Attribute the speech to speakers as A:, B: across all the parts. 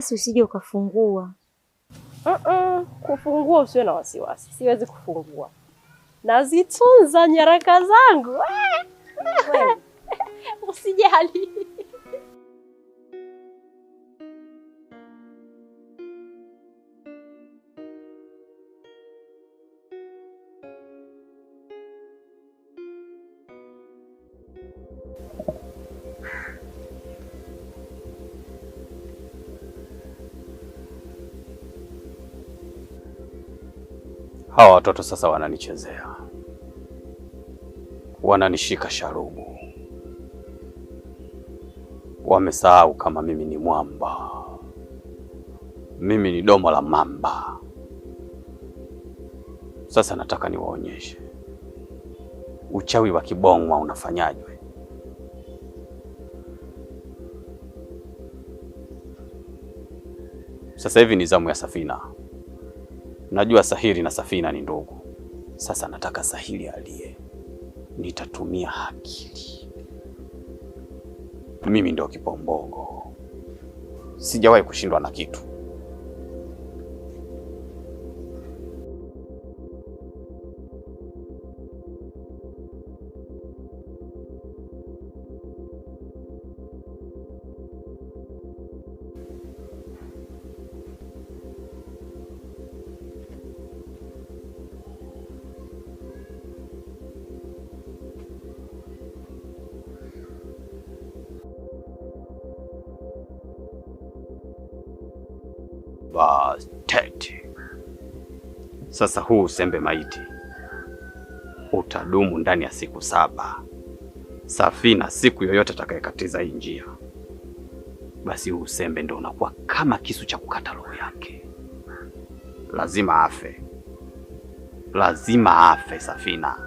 A: Usije ukafungua.
B: Kufungua usiwe na wasiwasi. Siwezi kufungua. Nazitunza nyaraka zangu. Usijali.
C: Hawa watoto sasa wananichezea, wananishika sharubu, wamesahau kama mimi ni mwamba, mimi ni domo la mamba. Sasa nataka niwaonyeshe uchawi wa kibongwa unafanyajwe. Sasa hivi ni zamu ya Safina. Najua Sahiri na Safina ni ndugu. Sasa nataka Sahiri alie. Nitatumia akili. Mimi ndio kipombongo. Sijawahi kushindwa na kitu. Tete. Sasa huu usembe maiti utadumu ndani ya siku 7. Safina siku yoyote atakayekatiza hii njia, basi huu usembe ndio unakuwa kama kisu cha kukata roho yake. Lazima afe. Lazima afe Safina.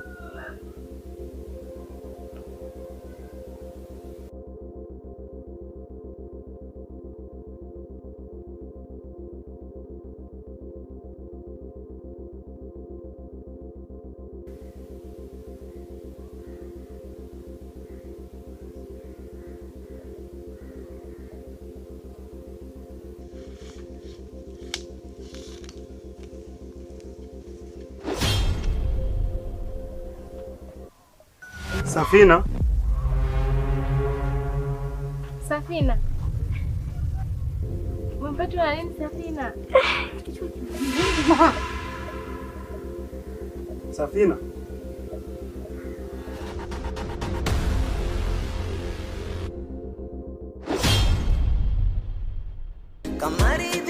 D: Safina.
A: Safina. Mpatu na nini Safina?
D: Safina.
E: Kamari